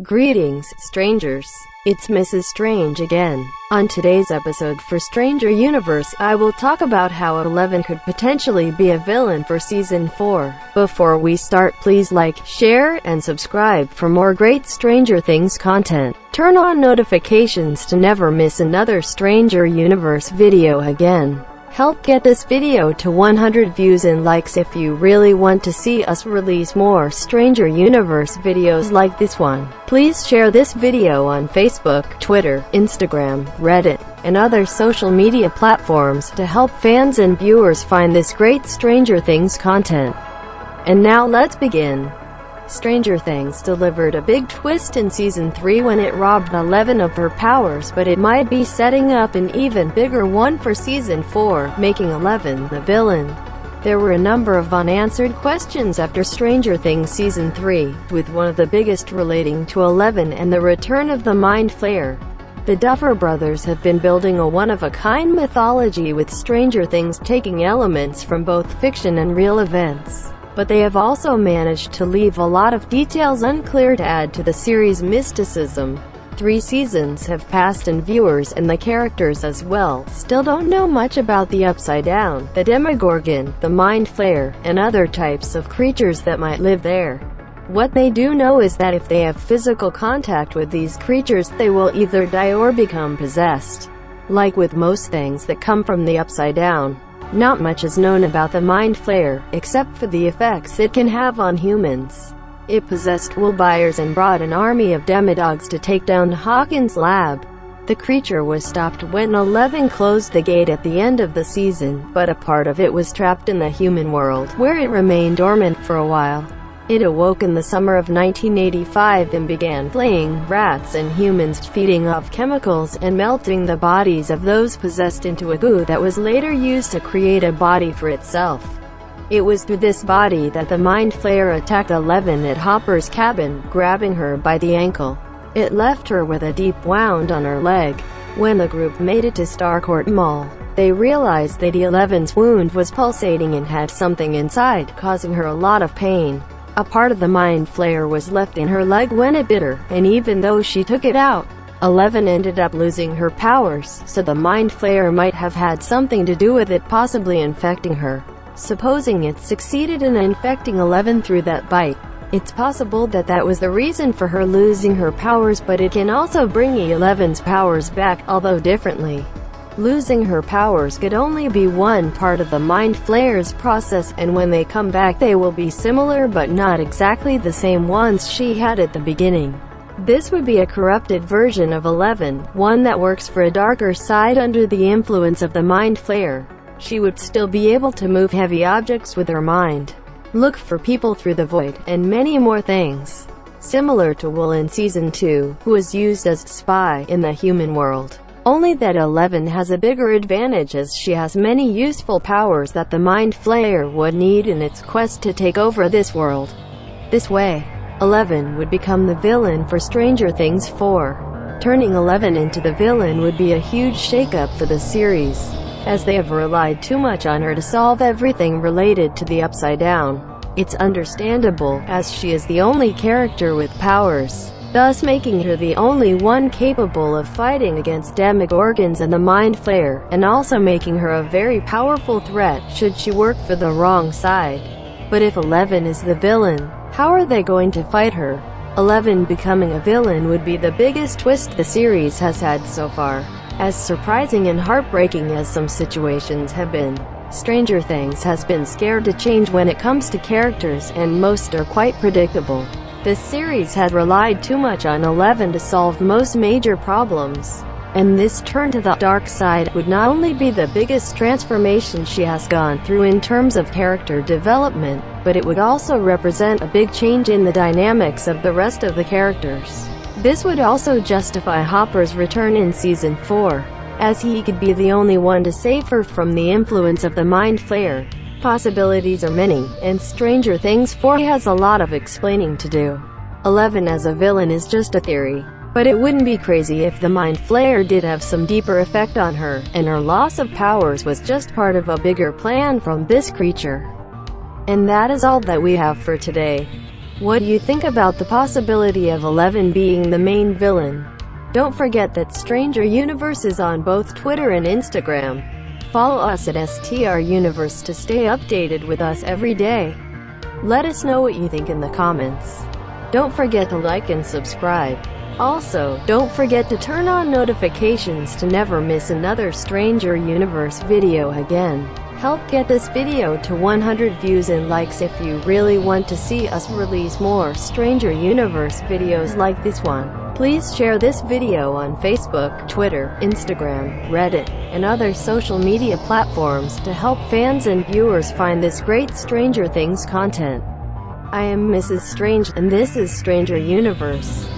Greetings, strangers. It's Mrs. Strange again. On today's episode for Stranger Universe, I will talk about how Eleven could potentially be a villain for Season 4. Before we start, please like, share, and subscribe for more great Stranger Things content. Turn on notifications to never miss another Stranger Universe video again. Help get this video to 100 views and likes if you really want to see us release more Stranger Universe videos like this one. Please share this video on Facebook, Twitter, Instagram, Reddit, and other social media platforms to help fans and viewers find this great Stranger Things content. And now let's begin. Stranger Things delivered a big twist in Season 3 when it robbed Eleven of her powers, but it might be setting up an even bigger one for Season 4, making Eleven the villain. There were a number of unanswered questions after Stranger Things Season 3, with one of the biggest relating to Eleven and the return of the Mind Flayer. The Duffer Brothers have been building a one-of-a-kind mythology, with Stranger Things taking elements from both fiction and real events. But they have also managed to leave a lot of details unclear to add to the series' mysticism. 3 seasons have passed and viewers, and the characters as well, still don't know much about the Upside Down, the Demogorgon, the Mind Flayer, and other types of creatures that might live there. What they do know is that if they have physical contact with these creatures, they will either die or become possessed. Like with most things that come from the Upside Down, not much is known about the Mind Flayer, except for the effects it can have on humans. It possessed Will Byers and brought an army of demodogs to take down Hawkins' lab. The creature was stopped when Eleven closed the gate at the end of the season, but a part of it was trapped in the human world, where it remained dormant for a while. It awoke in the summer of 1985 and began flaying rats and humans, feeding off chemicals and melting the bodies of those possessed into a goo that was later used to create a body for itself. It was through this body that the Mind Flayer attacked Eleven at Hopper's cabin, grabbing her by the ankle. It left her with a deep wound on her leg. When the group made it to Starcourt Mall, they realized that Eleven's wound was pulsating and had something inside, causing her a lot of pain. A part of the Mind Flayer was left in her leg when it bit her, and even though she took it out, Eleven ended up losing her powers, so the Mind Flayer might have had something to do with it, possibly infecting her. Supposing it succeeded in infecting Eleven through that bite, it's possible that that was the reason for her losing her powers, but it can also bring Eleven's powers back, although differently. Losing her powers could only be one part of the Mind Flayer's process, and when they come back they will be similar but not exactly the same ones she had at the beginning. This would be a corrupted version of Eleven, one that works for a darker side under the influence of the Mind Flayer. She would still be able to move heavy objects with her mind, look for people through the void, and many more things. Similar to Will in Season 2, who was used as spy in the human world. Only that Eleven has a bigger advantage, as she has many useful powers that the Mind Flayer would need in its quest to take over this world. This way, Eleven would become the villain for Stranger Things 4. Turning Eleven into the villain would be a huge shakeup for the series, as they have relied too much on her to solve everything related to the Upside Down. It's understandable, as she is the only character with powers, thus making her the only one capable of fighting against Demogorgons and the Mind Flayer, and also making her a very powerful threat should she work for the wrong side. But if Eleven is the villain, how are they going to fight her? Eleven becoming a villain would be the biggest twist the series has had so far. As surprising and heartbreaking as some situations have been, Stranger Things has been scared to change when it comes to characters, and most are quite predictable. This series had relied too much on Eleven to solve most major problems, and this turn to the dark side would not only be the biggest transformation she has gone through in terms of character development, but it would also represent a big change in the dynamics of the rest of the characters. This would also justify Hopper's return in Season 4, as he could be the only one to save her from the influence of the Mind Flayer. Possibilities are many, and Stranger Things 4 has a lot of explaining to do. Eleven as a villain is just a theory, but it wouldn't be crazy if the Mind Flayer did have some deeper effect on her, and her loss of powers was just part of a bigger plan from this creature. And that is all that we have for today. What do you think about the possibility of Eleven being the main villain? Don't forget that Stranger Universe is on both Twitter and Instagram. Follow us at STR Universe to stay updated with us every day. Let us know what you think in the comments. Don't forget to like and subscribe. Also, don't forget to turn on notifications to never miss another Stranger Universe video again. Help get this video to 100 views and likes if you really want to see us release more Stranger Universe videos like this one. Please share this video on Facebook, Twitter, Instagram, Reddit, and other social media platforms to help fans and viewers find this great Stranger Things content. I am Mrs. Strange, and this is Stranger Universe.